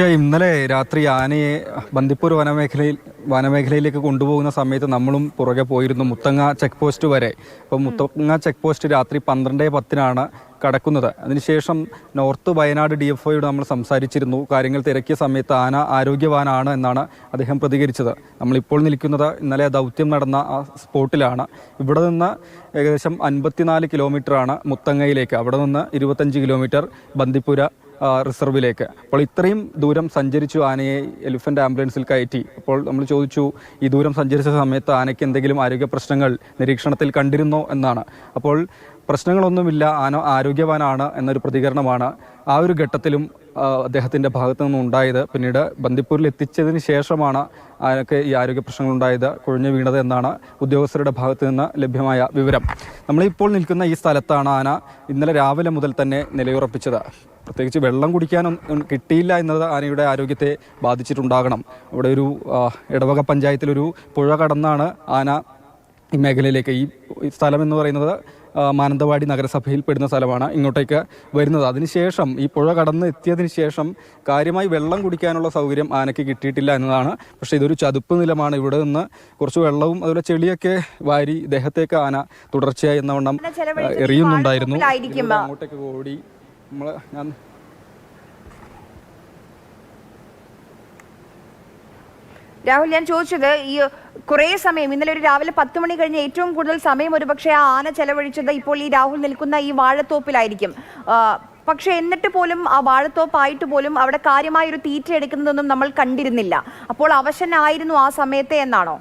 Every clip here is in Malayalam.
തീർച്ചയായും ഇന്നലെ രാത്രി ആനയെ ബന്ദിപ്പൂർ വനമേഖലയിലേക്ക് കൊണ്ടുപോകുന്ന സമയത്ത് നമ്മളും പുറകെ പോയിരുന്നു മുത്തങ്ങ ചെക്ക് പോസ്റ്റ് വരെ. അപ്പോൾ മുത്തങ്ങ ചെക്ക് പോസ്റ്റ് രാത്രി 12:10 കടക്കുന്നത്. അതിനുശേഷം നോർത്ത് വയനാട് DFOയോട് നമ്മൾ സംസാരിച്ചിരുന്നു. കാര്യങ്ങൾ തിരക്കിയ സമയത്ത് ആന ആരോഗ്യവാനാണ് എന്നാണ് അദ്ദേഹം പ്രതികരിച്ചത്. നമ്മളിപ്പോൾ നിൽക്കുന്നത് ഇന്നലെ ദൗത്യം നടന്ന ആ സ്പോട്ടിലാണ്. ഇവിടെ നിന്ന് ഏകദേശം 54 കിലോമീറ്ററാണ് മുത്തങ്ങയിലേക്ക്, അവിടെ നിന്ന് 25 കിലോമീറ്റർ ബന്ദിപ്പുര റിസർവിലേക്ക്. അപ്പോൾ ഇത്രയും ദൂരം സഞ്ചരിച്ചു ആനയെ എലിഫൻ്റ് ആംബുലൻസിൽ കയറ്റി. അപ്പോൾ നമ്മൾ ചോദിച്ചു, ഈ ദൂരം സഞ്ചരിച്ച സമയത്ത് ആനയ്ക്ക് എന്തെങ്കിലും ആരോഗ്യ പ്രശ്നങ്ങൾ നിരീക്ഷണത്തിൽ കണ്ടിരുന്നോ എന്നാണ്. അപ്പോൾ പ്രശ്നങ്ങളൊന്നുമില്ല, ആന ആരോഗ്യവാനാണ് എന്നൊരു പ്രതികരണമാണ് ആ ഒരു ഘട്ടത്തിലും അദ്ദേഹത്തിൻ്റെ ഭാഗത്തു നിന്നും ഉണ്ടായത്. പിന്നീട് ബന്ദിപ്പൂരിൽ എത്തിച്ചതിന് ശേഷമാണ് ആനയ്ക്ക് ഈ ആരോഗ്യ പ്രശ്നങ്ങളുണ്ടായത്, കുഴഞ്ഞു വീണത് എന്നാണ് ഉദ്യോഗസ്ഥരുടെ ഭാഗത്തു നിന്ന് ലഭ്യമായ വിവരം. നമ്മളിപ്പോൾ നിൽക്കുന്ന ഈ സ്ഥലത്താണ് ആന ഇന്നലെ രാവിലെ മുതൽ തന്നെ നിലയുറപ്പിച്ചത്. പ്രത്യേകിച്ച് വെള്ളം കുടിക്കാനൊന്നും കിട്ടിയില്ല എന്നത് ആനയുടെ ആരോഗ്യത്തെ ബാധിച്ചിട്ടുണ്ടാകണം. അവിടെ ഒരു ഇടവക പഞ്ചായത്തിലൊരു പുഴ കടന്നാണ് ആന ഈ മേഖലയിലേക്ക്, ഈ സ്ഥലം എന്ന് പറയുന്നത് മാനന്തവാടി നഗരസഭയിൽ പെടുന്ന സ്ഥലമാണ്, ഇങ്ങോട്ടേക്ക് വരുന്നത്. അതിനുശേഷം ഈ പുഴ കടന്ന് എത്തിയതിന് ശേഷം കാര്യമായി വെള്ളം കുടിക്കാനുള്ള സൗകര്യം ആനയ്ക്ക് കിട്ടിയിട്ടില്ല എന്നതാണ്. പക്ഷേ ഇതൊരു ചതുപ്പ് നിലമാണ്. ഇവിടെ നിന്ന് കുറച്ച് വെള്ളവും അതുപോലെ ചെളിയൊക്കെ വാരി ദേഹത്തേക്ക് ആന തുടർച്ചയായി എന്നവണ്ണം എറിയുന്നുണ്ടായിരുന്നു. അങ്ങോട്ടേക്ക് ഓടി രാഹുൽ, ഞാൻ ചോദിച്ചത് ഈ കുറേ സമയം ഇന്നലെ ഒരു രാവിലെ 10 മണി കഴിഞ്ഞ് ഏറ്റവും കൂടുതൽ സമയം ഒരുപക്ഷെ ആ ആന ചെലവഴിച്ചത് ഇപ്പോൾ ഈ രാഹുൽ നിൽക്കുന്ന ഈ വാഴത്തോപ്പിലായിരിക്കും. പക്ഷെ എന്നിട്ട് പോലും ആ വാഴത്തോപ്പായിട്ട് പോലും അവിടെ കാര്യമായ ഒരു തീറ്റ എടുക്കുന്നതൊന്നും നമ്മൾ കണ്ടിരുന്നില്ല. അപ്പോൾ അവശനായിരുന്നു ആ സമയത്തെ എന്നാണോ?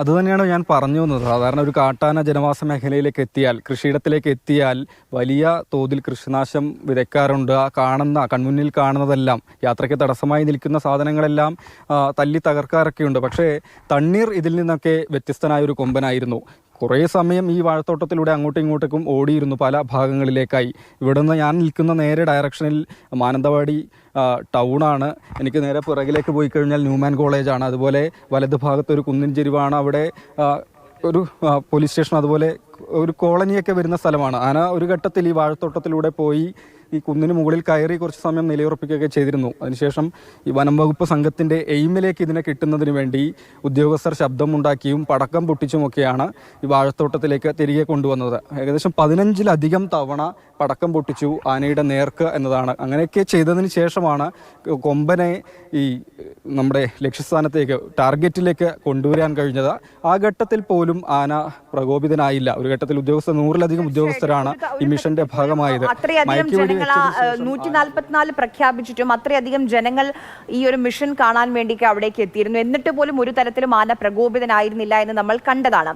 അത് തന്നെയാണ് ഞാൻ പറഞ്ഞു വന്നത്. സാധാരണ ഒരു കാട്ടാന ജനവാസ മേഖലയിലേക്ക് എത്തിയാൽ, കൃഷിയിടത്തിലേക്ക് എത്തിയാൽ വലിയ തോതിൽ കൃഷിനാശം വിതയ്ക്കാറുണ്ട്. കൺമുന്നിൽ കാണുന്നതെല്ലാം, യാത്രയ്ക്ക് തടസ്സമായി നിൽക്കുന്ന സാധനങ്ങളെല്ലാം തല്ലി തകർക്കാറൊക്കെയുണ്ട്. പക്ഷേ തണ്ണീർ ഇതിൽ നിന്നൊക്കെ വ്യത്യസ്തനായ ഒരു കൊമ്പനായിരുന്നു. കുറേ സമയം ഈ വാഴത്തോട്ടത്തിലൂടെ അങ്ങോട്ടും ഇങ്ങോട്ടേക്കും ഓടിയിരുന്നു പല ഭാഗങ്ങളിലേക്കായി. ഇവിടെ നിന്ന് ഞാൻ നിൽക്കുന്ന നേരെ ഡയറക്ഷനിൽ മാനന്തവാടി ടൗണാണ്. എനിക്ക് നേരെ പുറകിലേക്ക് പോയി കഴിഞ്ഞാൽ ന്യൂമാൻ കോളേജാണ്. അതുപോലെ വലത് ഭാഗത്തൊരു കുന്നിൻ ചെരുവാണ്. അവിടെ ഒരു പോലീസ് സ്റ്റേഷൻ, അതുപോലെ ഒരു കോളനിയൊക്കെ വരുന്ന സ്ഥലമാണ്. ആന ഒരു ഘട്ടത്തിൽ ഈ വാഴത്തോട്ടത്തിലൂടെ പോയി ഈ കുന്നിന് മുകളിൽ കയറി കുറച്ച് സമയം നിലയുറപ്പിക്കുകയൊക്കെ ചെയ്തിരുന്നു. അതിനുശേഷം ഈ വനം വകുപ്പ് സംഘത്തിൻ്റെ എയിമിലേക്ക് ഇതിനെ കിട്ടുന്നതിന് വേണ്ടി ഉദ്യോഗസ്ഥർ ശബ്ദമുണ്ടാക്കിയും പടക്കം പൊട്ടിച്ചുമൊക്കെയാണ് ഈ വാഴത്തോട്ടത്തിലേക്ക് തിരികെ കൊണ്ടുവന്നത്. ഏകദേശം 15ലധികം തവണ പടക്കം പൊട്ടിച്ചു ആനയുടെ നേർക്ക് എന്നതാണ്. അങ്ങനെയൊക്കെ ചെയ്തതിന് ശേഷമാണ് കൊമ്പനെ ഈ നമ്മുടെ ലക്ഷ്യസ്ഥാനത്തേക്ക്, ടാർഗറ്റിലേക്ക് കൊണ്ടുവരാൻ കഴിഞ്ഞത്. ആ ഘട്ടത്തിൽ പോലും ആന പ്രകോപിതനായില്ല. ഒരു ഘട്ടത്തിൽ 100-ലധികം ഉദ്യോഗസ്ഥരാണ് ഈ മിഷന്റെ ഭാഗമായത്. 144 പ്രഖ്യാപിച്ചിട്ടും അത്രയധികം ജനങ്ങൾ ഈ ഒരു മിഷൻ കാണാൻ വേണ്ടി അവിടേക്ക് എത്തിയിരുന്നു. എന്നിട്ട് പോലും ഒരു തരത്തിലും ആന പ്രകോപിതനായിരുന്നില്ല എന്ന് നമ്മൾ കണ്ടതാണ്.